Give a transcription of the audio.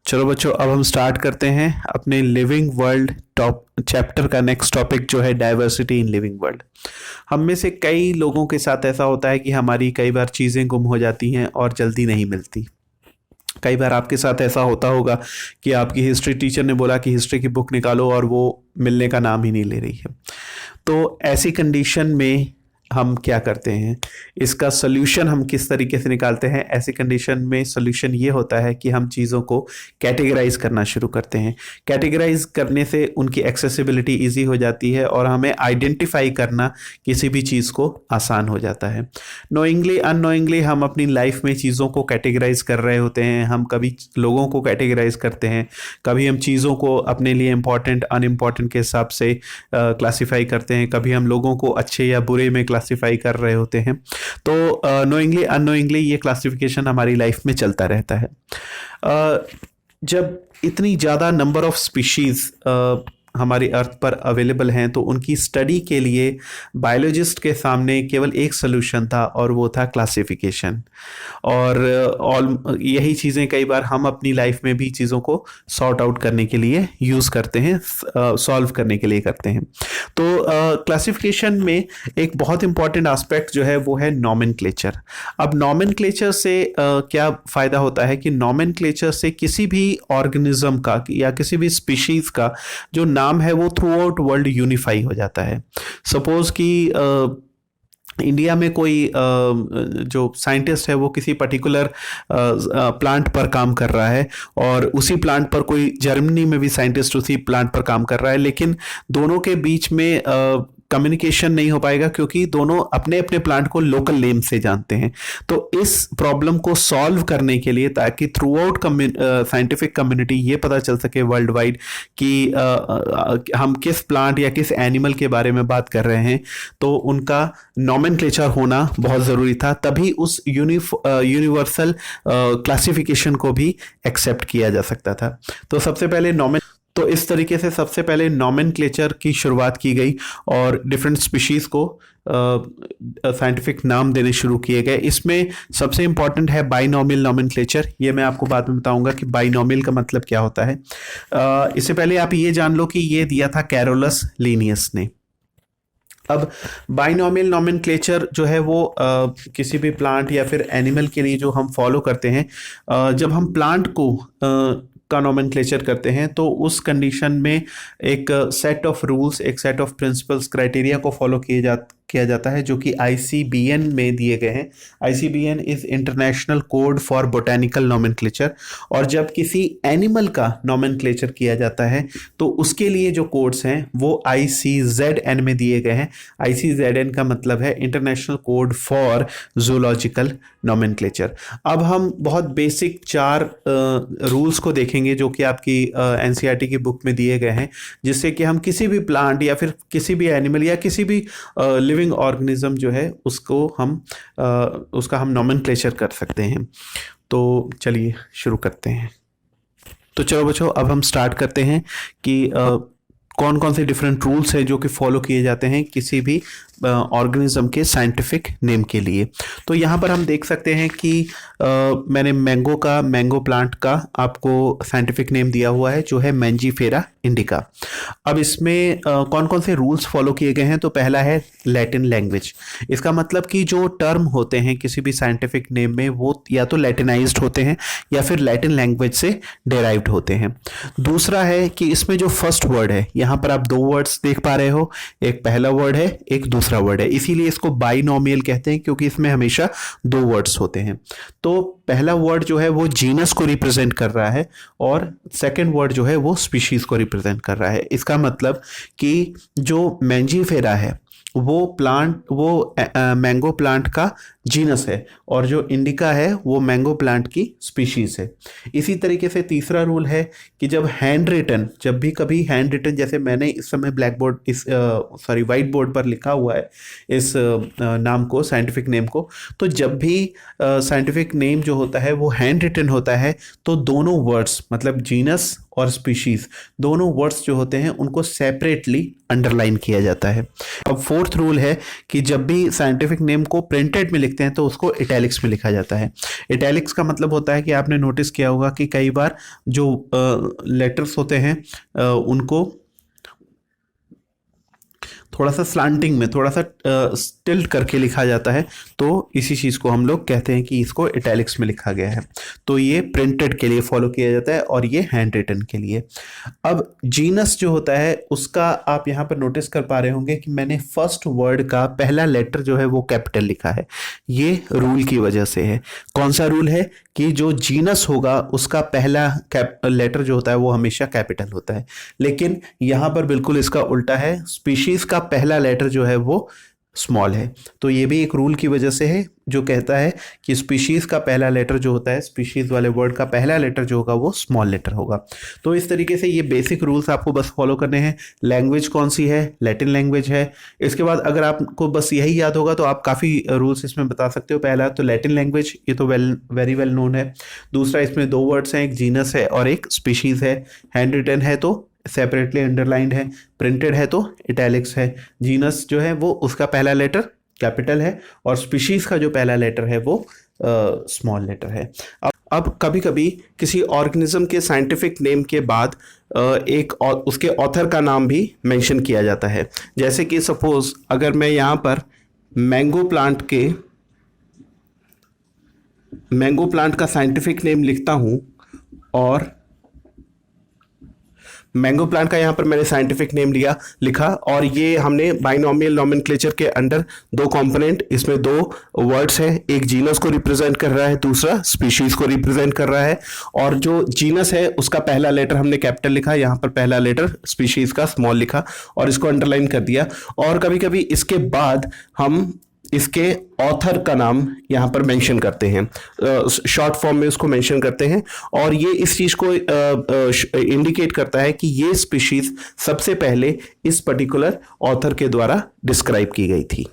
चलो बच्चों, अब हम स्टार्ट करते हैं अपने लिविंग वर्ल्ड टॉप चैप्टर का। नेक्स्ट टॉपिक जो है डाइवर्सिटी इन लिविंग वर्ल्ड। हम में से कई लोगों के साथ ऐसा होता है कि हमारी कई बार चीज़ें गुम हो जाती हैं और जल्दी नहीं मिलती। कई बार आपके साथ ऐसा होता होगा कि आपकी हिस्ट्री टीचर ने बोला कि हिस्ट्री की बुक निकालो और वो मिलने का नाम ही नहीं ले रही है। तो ऐसी कंडीशन में हम क्या करते हैं, इसका सोल्यूशन हम किस तरीके से निकालते हैं? ऐसी कंडीशन में सोल्यूशन ये होता है कि हम चीज़ों को कैटेगराइज करना शुरू करते हैं। कैटेगराइज करने से उनकी एक्सेसिबिलिटी इजी हो जाती है और हमें आइडेंटिफाई करना किसी भी चीज़ को आसान हो जाता है। नोइंगली अननोइंगली हम अपनी लाइफ में चीज़ों को कैटेगराइज कर रहे होते हैं। हम कभी लोगों को कैटेगराइज करते हैं, कभी हम चीज़ों को अपने लिए इम्पॉर्टेंट अनइम्पॉर्टेंट के हिसाब से क्लासीफाई करते हैं, कभी हम लोगों को अच्छे या बुरे में क्लासिफाई कर रहे होते हैं। तो नोइंगली अननोइंगली ये क्लासिफिकेशन हमारी लाइफ में चलता रहता है। जब इतनी ज़्यादा नंबर ऑफ स्पीशीज़ हमारी अर्थ पर अवेलेबल हैं तो उनकी स्टडी के लिए बायोलॉजिस्ट के सामने केवल एक सोल्यूशन था और वो था क्लासिफिकेशन। और यही चीज़ें कई बार हम अपनी लाइफ में भी चीज़ों को सॉर्ट आउट करने के लिए यूज़ करते हैं, सॉल्व करने के लिए करते हैं। तो क्लासिफिकेशन में एक बहुत इंपॉर्टेंट एस्पेक्ट जो है वो है नॉमेनक्लेचर। अब नॉमेनक्लेचर से क्या फ़ायदा होता है कि नॉमेनक्लेचर से किसी भी ऑर्गेनिज्म का या किसी भी स्पीशीज़ का जो नाम है वो थ्रू आउट वर्ल्ड यूनिफाई हो जाता है। सपोज कि इंडिया में कोई जो साइंटिस्ट है वो किसी पर्टिकुलर प्लांट पर काम कर रहा है और उसी प्लांट पर कोई जर्मनी में भी साइंटिस्ट उसी प्लांट पर काम कर रहा है, लेकिन दोनों के बीच में कम्युनिकेशन नहीं हो पाएगा क्योंकि दोनों अपने अपने प्लांट को लोकल नेम से जानते हैं। तो इस प्रॉब्लम को सॉल्व करने के लिए, ताकि थ्रू आउट साइंटिफिक कम्युनिटी ये पता चल सके वर्ल्ड वाइड कि हम किस प्लांट या किस एनिमल के बारे में बात कर रहे हैं, तो उनका नॉमेनक्लेचर होना बहुत ज़रूरी था। तभी उस यूनिवर्सल क्लासिफिकेशन को भी एक्सेप्ट किया जा सकता था। तो इस तरीके से सबसे पहले नॉमेनक्लेचर की शुरुआत की गई और डिफरेंट स्पीशीज़ को साइंटिफिक नाम देने शुरू किए गए। इसमें सबसे इंपॉर्टेंट है बाइनॉमियल नॉमेनक्लेचर। ये मैं आपको बाद में बताऊंगा कि बाइनॉमियल का मतलब क्या होता है। इससे पहले आप ये जान लो कि ये दिया था कैरोलस लिनियस ने। अब बाइनॉमियल नॉमेनक्लेचर जो है वो किसी भी प्लांट या फिर एनिमल के लिए जो हम फॉलो करते हैं, जब हम प्लांट को का नॉमेनक्लेचर करते हैं तो उस कंडीशन में एक सेट ऑफ रूल्स, एक सेट ऑफ प्रिंसिपल्स, क्राइटेरिया को फॉलो किया जाता है जो कि ICBN में दिए गए हैं। ICBN is international code for botanical nomenclature. और जब किसी एनिमल का नॉमेनक्लेचर किया जाता है तो उसके लिए जो कोड्स हैं वो ICZN में दिए गए हैं। ICZN का मतलब है international code for zoological nomenclature. अब हम बहुत बेसिक 4 रूल्स को देखेंगे जो कि आपकी NCERT की बुक में दिए गए हैं, जिससे कि हम किसी भी प्लांट या फिर किसी भी एनिमल या किसी भी लिविंग ऑर्गेनिज्म जो है उसका हम नॉमेनक्लेचर कर सकते हैं। तो चलिए शुरू करते हैं। तो चलो बच्चों, अब हम स्टार्ट करते हैं कि कौन कौन से डिफरेंट रूल्स हैं जो कि फॉलो किए जाते हैं किसी भी ऑर्गेनिज्म के साइंटिफिक नेम के लिए। तो यहाँ पर हम देख सकते हैं कि मैंने मैंगो प्लांट का आपको साइंटिफिक नेम दिया हुआ है जो है मैंजीफेरा इंडिका। अब इसमें कौन कौन से रूल्स फॉलो किए गए हैं? तो पहला है लैटिन लैंग्वेज। इसका मतलब कि जो टर्म होते हैं किसी भी साइंटिफिक नेम में वो या तो लैटिनाइज्ड होते हैं या फिर लैटिन लैंग्वेज से डेराइव्ड होते हैं। दूसरा है कि इसमें जो फर्स्ट वर्ड है, यहाँ पर आप 2 वर्ड्स देख पा रहे हो, एक पहला वर्ड है, एक दूसरा वर्ड है। इसीलिए इसको बाइनॉमियल कहते हैं क्योंकि इसमें हमेशा 2 वर्ड्स होते हैं। तो पहला वर्ड जो है वो जीनस को रिप्रेजेंट कर रहा है और सेकंड वर्ड जो है वो स्पीशीज को रिप्रेजेंट कर रहा है। इसका मतलब कि जो मैंजीफेरा है वो मैंगो प्लांट का जीनस है और जो इंडिका है वो मैंगो प्लांट की स्पीशीज है। इसी तरीके से तीसरा रूल है कि जब भी कभी हैंड रिटन, जैसे मैंने इस समय वाइट बोर्ड पर लिखा हुआ है इस नाम को, साइंटिफिक नेम को, तो जब भी साइंटिफिक नेम जो होता है वो हैंड रिटन होता है तो दोनों वर्ड्स मतलब जीनस और स्पीशीज, दोनों वर्ड्स जो होते हैं उनको सेपरेटली अंडरलाइन किया जाता है। अब 4th रूल है कि जब भी साइंटिफिक नेम को प्रिंटेड में लिखते लिखते हैं तो उसको इटैलिक्स में लिखा जाता है। इटैलिक्स का मतलब होता है कि आपने नोटिस किया होगा कि कई बार जो लेटर्स होते हैं उनको थोड़ा सा स्लांटिंग में, थोड़ा सा टिल्ट करके लिखा जाता है, तो इसी चीज़ को हम लोग कहते हैं कि इसको इटैलिक्स में लिखा गया है। तो ये प्रिंटेड के लिए फॉलो किया जाता है और ये हैंड रिटन के लिए। अब जीनस जो होता है उसका आप यहाँ पर नोटिस कर पा रहे होंगे कि मैंने फर्स्ट वर्ड का पहला लेटर जो है वो कैपिटल लिखा है। ये रूल की वजह से है। कौन सा रूल है? कि जो जीनस होगा उसका पहला लेटर जो होता है वो हमेशा कैपिटल होता है, लेकिन यहाँ पर बिल्कुल इसका उल्टा है। स्पीशीज का पहला लेटर जो है वो स्मॉल है। तो ये भी एक रूल की वजह से है जो कहता है कि स्पीशीज का पहला लेटर जो होता है, स्पीशीज वाले वर्ड का पहला लेटर जो होगा वो स्मॉल लेटर होगा। तो इस तरीके से ये बेसिक रूल्स आपको बस फॉलो करने हैं। लैंग्वेज कौन सी है? लैटिन लैंग्वेज है। इसके बाद अगर आपको बस यही याद होगा तो आप काफ़ी रूल्स इसमें बता सकते हो। पहला तो लैटिन लैंग्वेज, ये तो वेरी वेल नोन है। दूसरा इसमें 2 वर्ड्स हैं, एक जीनस है और एक स्पीशीज है। हैंड रिटन है तो सेपरेटली अंडरलाइंड है, प्रिंटेड है तो इटैलिक्स है। जीनस जो है वो उसका पहला लेटर कैपिटल है और स्पीशीज का जो पहला लेटर है वो स्मॉल लेटर है। अब कभी कभी किसी ऑर्गेनिज्म के साइंटिफिक नेम के बाद एक उसके ऑथर का नाम भी मेंशन किया जाता है। जैसे कि सपोज अगर मैं यहाँ पर मैंगो प्लांट का साइंटिफिक नेम लिखता हूँ और मैंगो प्लांट का यहाँ पर मैंने साइंटिफिक नेम लिखा और ये हमने बाइनोमियल नोमेनक्लेचर के अंडर 2 कंपोनेंट, इसमें 2 वर्ड्स हैं, एक जीनस को रिप्रेजेंट कर रहा है, दूसरा स्पीशीज को रिप्रेजेंट कर रहा है। और जो जीनस है उसका पहला लेटर हमने कैपिटल लिखा, यहाँ पर पहला लेटर स्पीशीज का स्मॉल लिखा और इसको अंडरलाइन कर दिया। और कभी कभी इसके बाद हम इसके ऑथर का नाम यहाँ पर मेंशन करते हैं, शॉर्ट फॉर्म में उसको मेंशन करते हैं और ये इस चीज़ को इंडिकेट करता है कि ये स्पीशीज सबसे पहले इस पर्टिकुलर ऑथर के द्वारा डिस्क्राइब की गई थी।